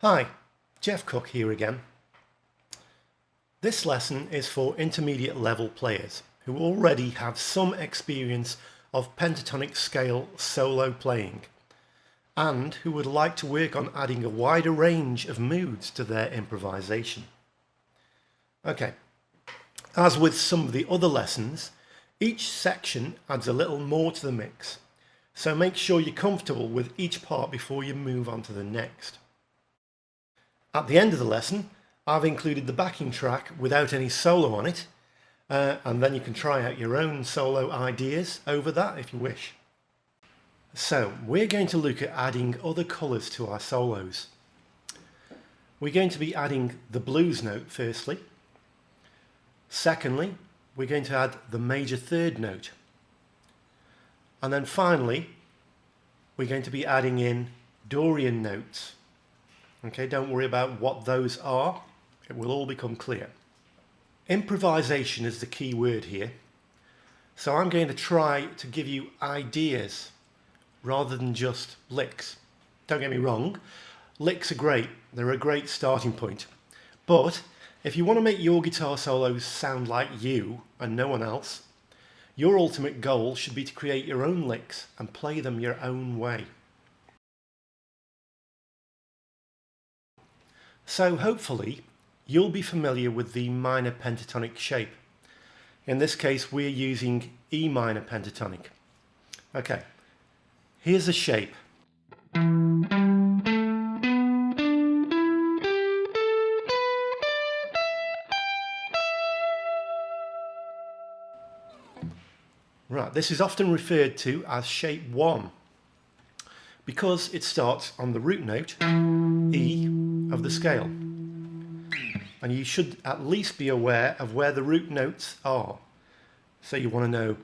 Hi, Jeff Cooke here again. This lesson is for intermediate level players who already have some experience of pentatonic scale solo playing and who would like to work on adding a wider range of moods to their improvisation. Okay, as with some of the other lessons, each section adds a little more to the mix, so make sure you're comfortable with each part before you move on to the next. At the end of the lesson, I've included the backing track without any solo on it, and then you can try out your own solo ideas over that if you wish. So, we're going to look at adding other colours to our solos. We're going to be adding the blues note firstly. Secondly, we're going to add the major third note. And then finally, we're going to be adding in Dorian notes. Okay, don't worry about what those are, it will all become clear. Improvisation is the key word here, so I'm going to try to give you ideas rather than just licks. Don't get me wrong, licks are great, they're a great starting point, but if you want to make your guitar solos sound like you and no one else, your ultimate goal should be to create your own licks and play them your own way. So hopefully you'll be familiar with the minor pentatonic shape. In this case we're using E minor pentatonic. Okay, here's the shape. Right, this is often referred to as shape 1 because it starts on the root note E of the scale, and you should at least be aware of where the root notes are. So you want to know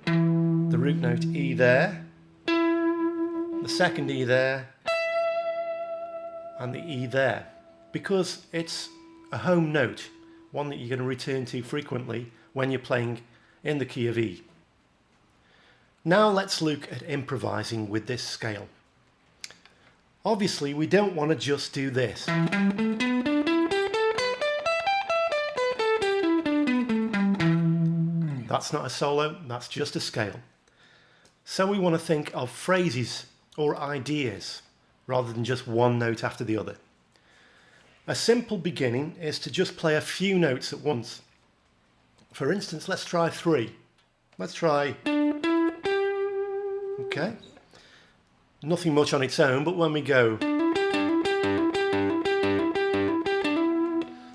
the root note E there, the second E there, and the E there, because it's a home note, one that you're going to return to frequently when you're playing in the key of E. Now let's look at improvising with this scale. Obviously we don't want to just do this. That's not a solo, that's just a scale. So we want to think of phrases or ideas rather than just one note after the other. A simple beginning is to just play a few notes at once. For instance, let's try 3. Let's try... Okay. Nothing much on its own, but when we go,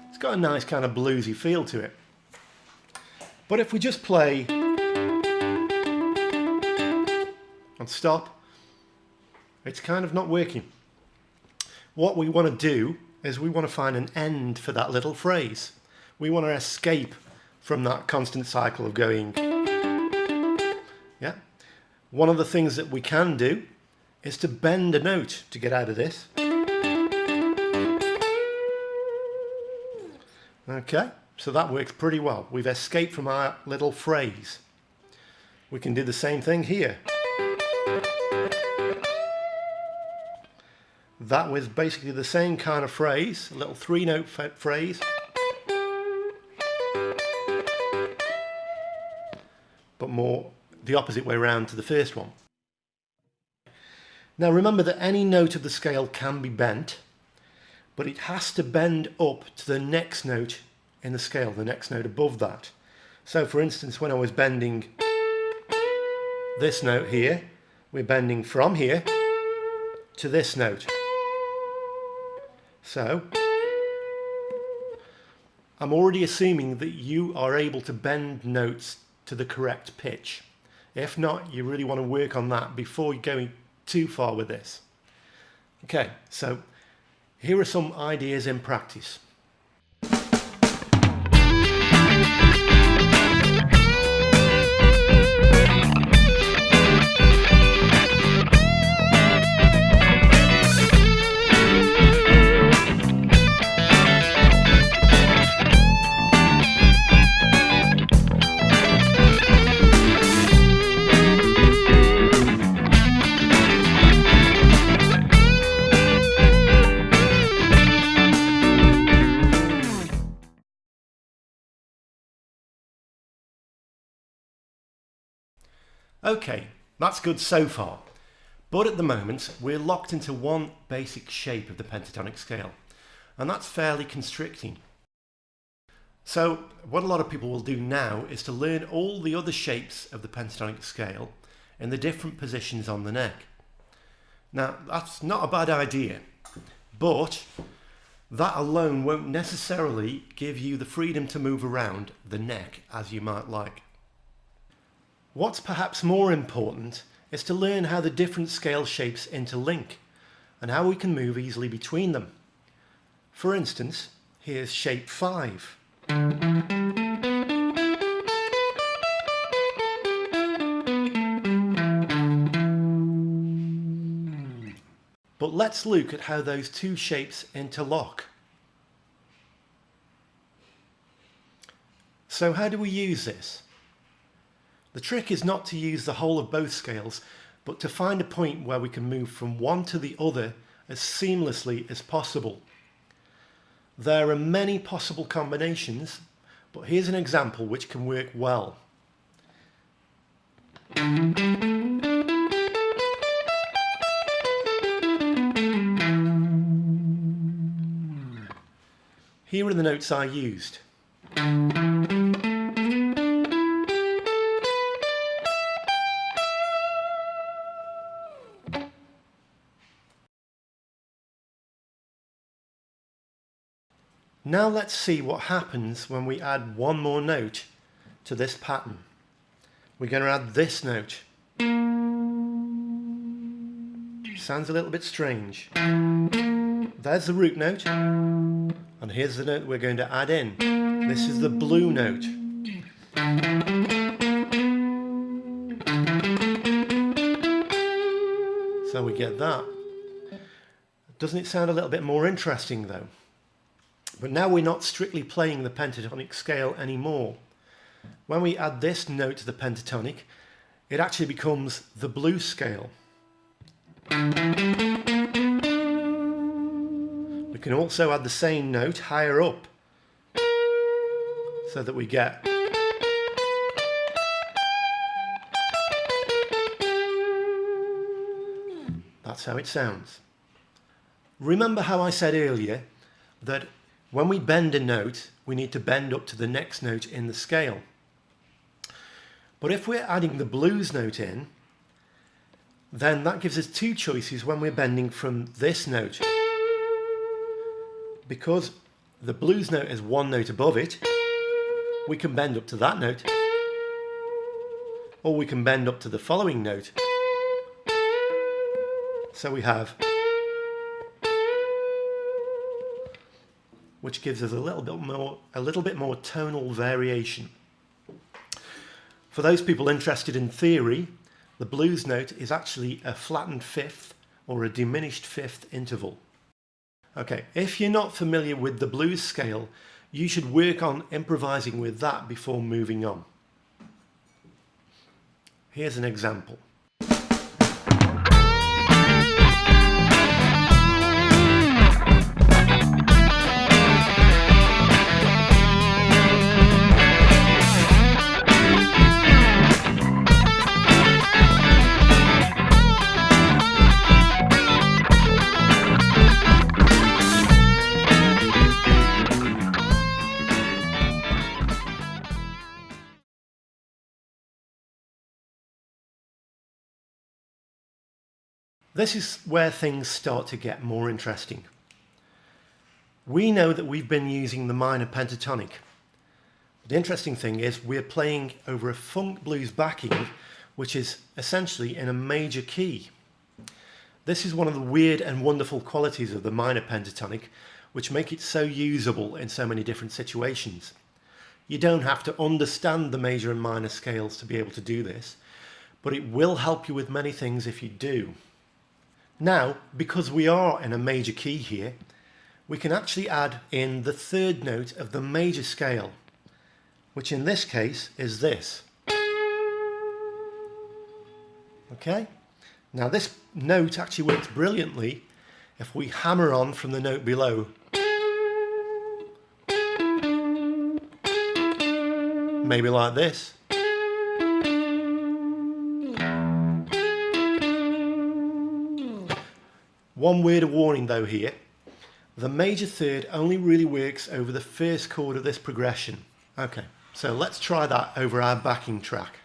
it's got a nice kind of bluesy feel to it. But if we just play and stop, it's kind of not working. What we want to do is we want to find an end for that little phrase. We want to escape from that constant cycle of going. Yeah. One of the things that we can do is to bend a note to get out of this. Okay, so that works pretty well. We've escaped from our little phrase. We can do the same thing here. That was basically the same kind of phrase, a little 3-note phrase. But more the opposite way around to the first one. Now remember that any note of the scale can be bent, but it has to bend up to the next note in the scale, the next note above that. So for instance, when I was bending this note here, we're bending from here to this note. So I'm already assuming that you are able to bend notes to the correct pitch. If not, you really want to work on that before going too far with this. Okay, so here are some ideas in practice. Okay, that's good so far. But at the moment, we're locked into one basic shape of the pentatonic scale, and that's fairly constricting. So what a lot of people will do now is to learn all the other shapes of the pentatonic scale in the different positions on the neck. Now, that's not a bad idea, but that alone won't necessarily give you the freedom to move around the neck as you might like. What's perhaps more important is to learn how the different scale shapes interlink and how we can move easily between them. For instance, here's shape 5. But let's look at how those two shapes interlock. So how do we use this? The trick is not to use the whole of both scales, but to find a point where we can move from one to the other as seamlessly as possible. There are many possible combinations, but here's an example which can work well. Here are the notes I used. Now let's see what happens when we add one more note to this pattern. We're going to add this note. Sounds a little bit strange. There's the root note, and here's the note we're going to add in. This is the blue note. So we get that. Doesn't it sound a little bit more interesting though? But now we're not strictly playing the pentatonic scale anymore. When we add this note to the pentatonic, it actually becomes the blues scale. We can also add the same note higher up, so that we get that's how it sounds. Remember how I said earlier that when we bend a note, we need to bend up to the next note in the scale. But if we're adding the blues note in, then that gives us two choices when we're bending from this note. Because the blues note is one note above it, we can bend up to that note, or we can bend up to the following note. So we have, which gives us a little bit more tonal variation. For those people interested in theory, the blues note is actually a flattened fifth or a diminished fifth interval. Okay, if you're not familiar with the blues scale, you should work on improvising with that before moving on. Here's an example. This is where things start to get more interesting. We know that we've been using the minor pentatonic. The interesting thing is we're playing over a funk blues backing, which is essentially in a major key. This is one of the weird and wonderful qualities of the minor pentatonic, which make it so usable in so many different situations. You don't have to understand the major and minor scales to be able to do this, but it will help you with many things if you do. Now, because we are in a major key here, we can actually add in the third note of the major scale, which in this case is this. Okay? Now this note actually works brilliantly if we hammer on from the note below. Maybe like this. One word of warning though here. The major third only really works over the first chord of this progression. Okay, so let's try that over our backing track.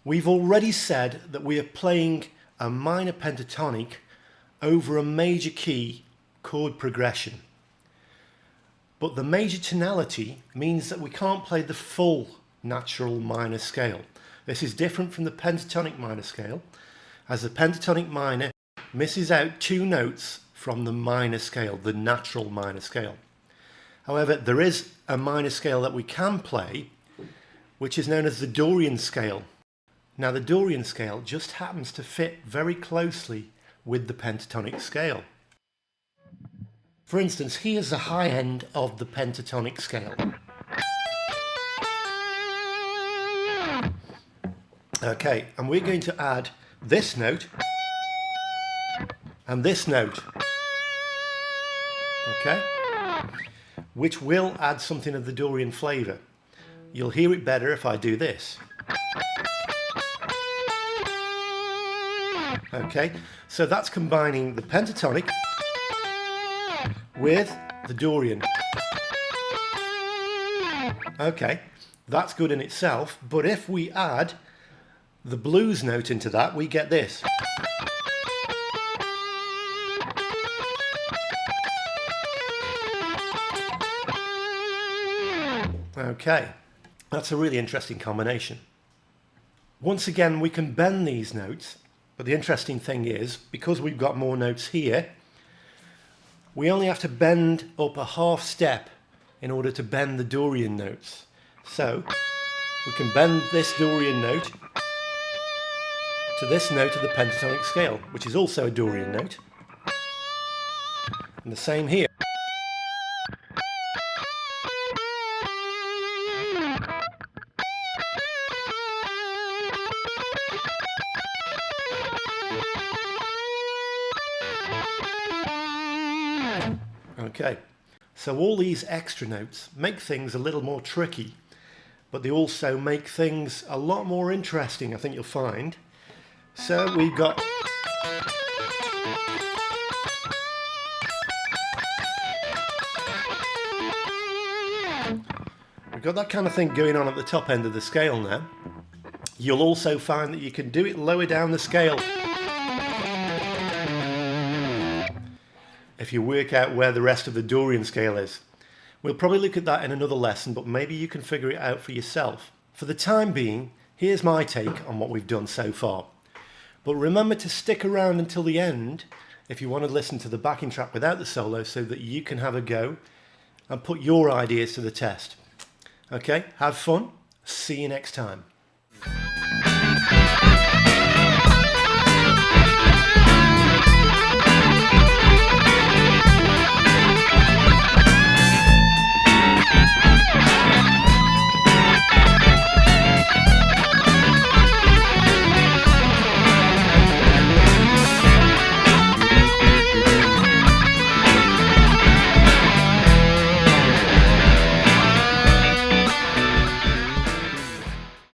We've already said that we are playing a minor pentatonic over a major key chord progression. But the major tonality means that we can't play the full natural minor scale. This is different from the pentatonic minor scale, as the pentatonic minor misses out 2 notes from the minor scale, the natural minor scale. However, there is a minor scale that we can play, which is known as the Dorian scale. Now the Dorian scale just happens to fit very closely with the pentatonic scale. For instance, here's the high end of the pentatonic scale. Okay, and we're going to add this note and this note, okay, which will add something of the Dorian flavour. You'll hear it better if I do this. Okay, so that's combining the pentatonic with the Dorian. Okay, that's good in itself, but if we add the blues note into that, we get this. Okay, that's a really interesting combination. Once again, we can bend these notes. But the interesting thing is, because we've got more notes here, we only have to bend up a half step in order to bend the Dorian notes. So we can bend this Dorian note to this note of the pentatonic scale, which is also a Dorian note. And the same here. Okay, so all these extra notes make things a little more tricky, but they also make things a lot more interesting, I think you'll find. So we've got that kind of thing going on at the top end of the scale now. You'll also find that you can do it lower down the scale. If you work out where the rest of the Dorian scale is. We'll probably look at that in another lesson, but maybe you can figure it out for yourself. For the time being, here's my take on what we've done so far. But remember to stick around until the end if you want to listen to the backing track without the solo, so that you can have a go and put your ideas to the test. Okay, have fun. See you next time.